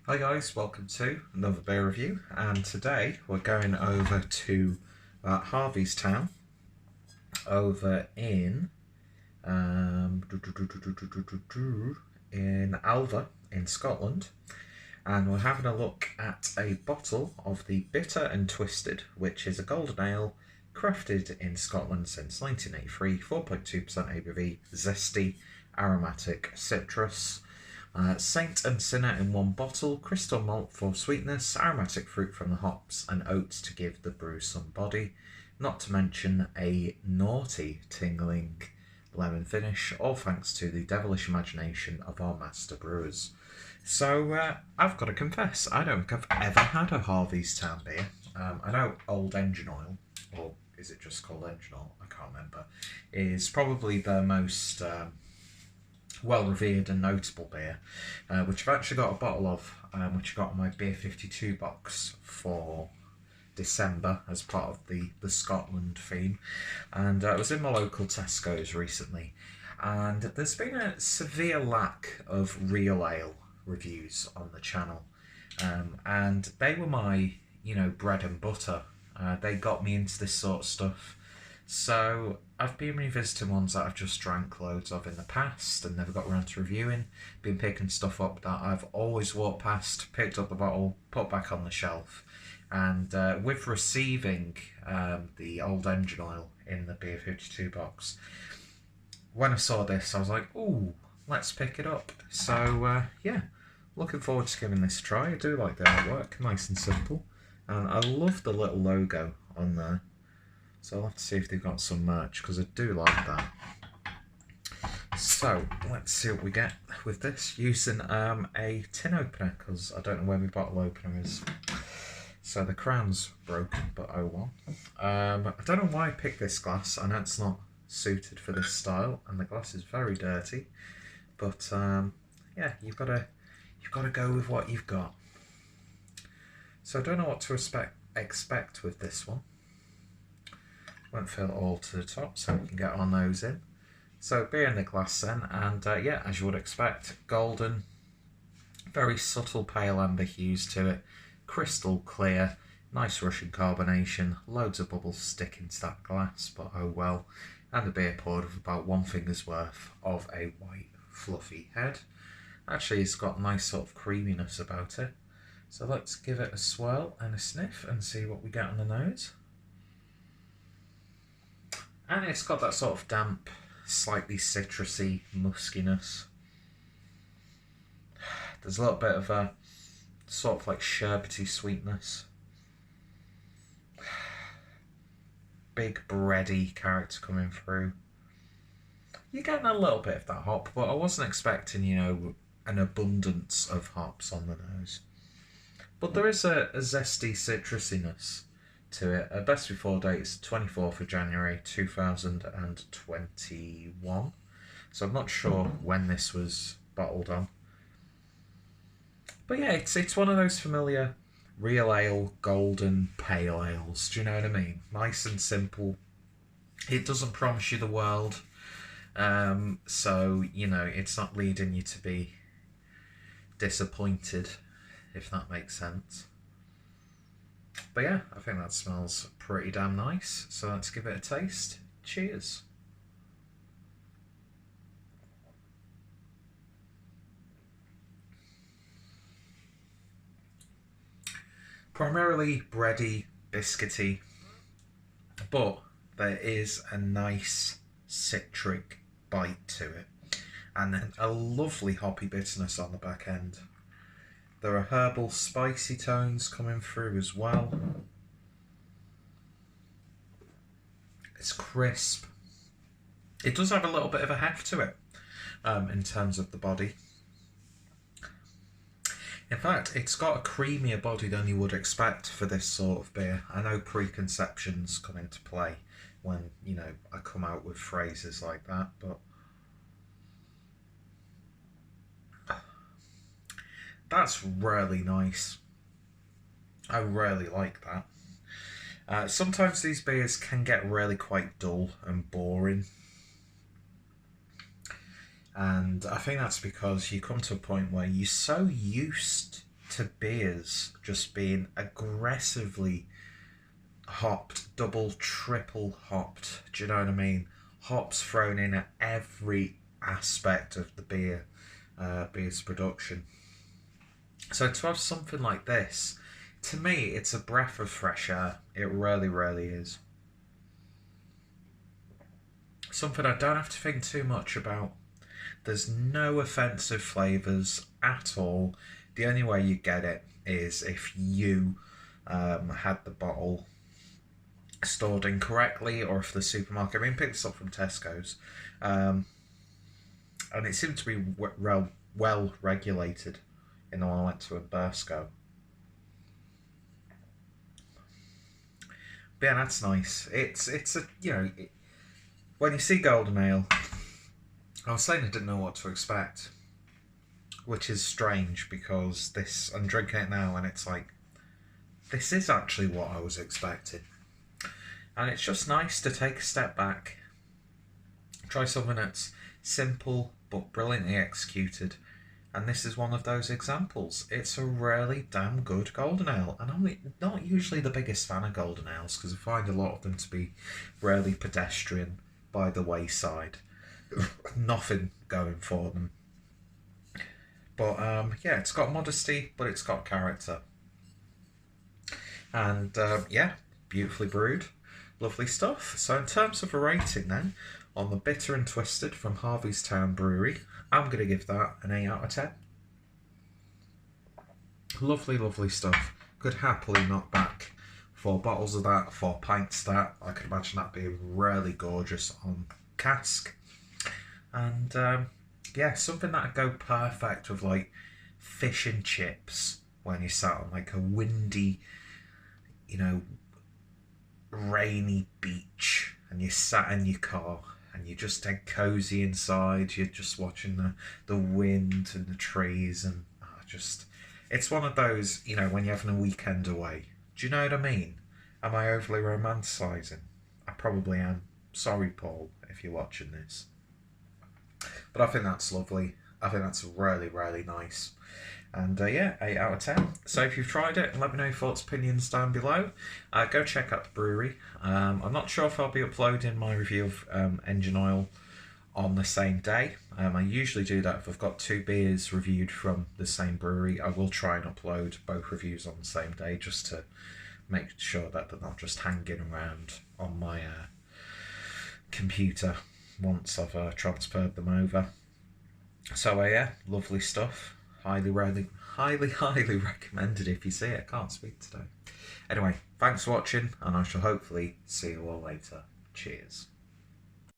Hi guys, welcome to another beer review, and today we're going over to Harviestoun over um, in Alva in Scotland, and we're having a look at a bottle of the Bitter and Twisted, which is a golden ale crafted in Scotland since 1983, 4.2% ABV, zesty, aromatic, citrus. Saint and Sinner in one bottle, crystal malt for sweetness, aromatic fruit from the hops, and oats to give the brew some body. Not to mention a naughty, tingling lemon finish, all thanks to the devilish imagination of our master brewers. So, I've got to confess, I don't think I've ever had a Harviestoun beer. I know Old Engine Oil, or is it just called Engine Oil? I can't remember. Is probably the most well revered and notable beer, which I've actually got a bottle of, which I got in my Beer 52 box for December as part of the Scotland theme. And it was in my local Tesco's recently, and there's been a severe lack of real ale reviews on the channel, and they were my bread and butter. They got me into this sort of stuff. So I've been revisiting ones that I've just drank loads of in the past and never got around to reviewing. Been picking stuff up that I've always walked past, picked up the bottle, put back on the shelf. And with receiving the Old Engine Oil in the Beer 52 box, when I saw this I was like, ooh, let's pick it up. So yeah, looking forward to giving this a try. I do like the artwork, nice and simple. And I love the little logo on there. So I'll have to see if they've got some merch, because I do like that. So let's see what we get with this, using a tin opener, because I don't know where my bottle opener is. So the crown's broken, but oh well. I don't know why I picked this glass. I know it's not suited for this style, and the glass is very dirty. But yeah, you've got to go with what you've got. So I don't know what to expect with this one. Won't fill it all to the top, so we can get our nose in. So beer in the glass then, and yeah, as you would expect, golden, very subtle pale amber hues to it, crystal clear, nice Russian carbonation, loads of bubbles sticking to that glass, but oh well. And the beer poured with about one finger's worth of a white fluffy head. Actually, it's got nice sort of creaminess about it. So let's give it a swirl and a sniff and see what we get on the nose. And it's got that sort of damp, slightly citrusy muskiness. There's a little bit of a sort of like sherbety sweetness. Big bready character coming through. You're getting a little bit of that hop, but I wasn't expecting, an abundance of hops on the nose. But there is a zesty citrusiness to it. Best before date is 24th of January 2021. So I'm not sure when this was bottled on. But yeah, it's one of those familiar real ale, golden pale ales. Do you know what I mean? Nice and simple. It doesn't promise you the world. So, it's not leading you to be disappointed, if that makes sense. But yeah, I think that smells pretty damn nice. So let's give it a taste. Cheers. Primarily bready, biscuity, but there is a nice citric bite to it, and then a lovely hoppy bitterness on the back end. There are herbal spicy tones coming through as well. It's crisp. It does have a little bit of a heft to it in terms of the body. In fact, it's got a creamier body than you would expect for this sort of beer. I know preconceptions come into play when, I come out with phrases like that, but that's really nice. I really like that. Sometimes these beers can get really quite dull and boring. And I think that's because you come to a point where you're so used to beers just being aggressively hopped, double, triple hopped. Do you know what I mean? Hops thrown in at every aspect of the beer's production. So to have something like this, to me, it's a breath of fresh air. It really, really is. Something I don't have to think too much about. There's no offensive flavours at all. The only way you get it is if you had the bottle stored incorrectly, or if the supermarket, I mean, picked this up from Tesco's, and it seemed to be well regulated in the one I went to in Burscough. But yeah, that's nice. It's a, you know, when you see golden ale, I was saying I didn't know what to expect, which is strange because I'm drinking it now and it's like, this is actually what I was expecting. And it's just nice to take a step back, try something that's simple but brilliantly executed. And this is one of those examples. It's a really damn good golden ale. And I'm not usually the biggest fan of golden ales because I find a lot of them to be really pedestrian, by the wayside. Nothing going for them. But yeah, it's got modesty, but it's got character. And yeah, beautifully brewed. Lovely stuff. So in terms of a rating then, on the Bitter and Twisted from Harviestoun Brewery, I'm going to give that an 8 out of 10. Lovely, lovely stuff. Could happily knock back 4 bottles of that, 4 pints of that. I could imagine that being really gorgeous on cask. And yeah, something that'd go perfect with like fish and chips when you sat on like a windy, you know, rainy beach and you sat in your car and you're just dead cozy inside. You're just watching the wind and the trees, and it's one of those, you know, when you're having a weekend away. Do you know what I mean? Am I overly romanticising? I probably am. Sorry, Paul, if you're watching this. But I think that's lovely. I think that's really, really nice. And yeah, 8 out of 10. So if you've tried it, let me know your thoughts, opinions down below. Go check out the brewery. I'm not sure if I'll be uploading my review of engine oil on the same day. I usually do that if I've got 2 beers reviewed from the same brewery. I will try and upload both reviews on the same day just to make sure that they're not just hanging around on my computer once I've transferred them over. So yeah, lovely stuff. Highly recommended if you see it. I can't speak today. Anyway, thanks for watching, and I shall hopefully see you all later. Cheers.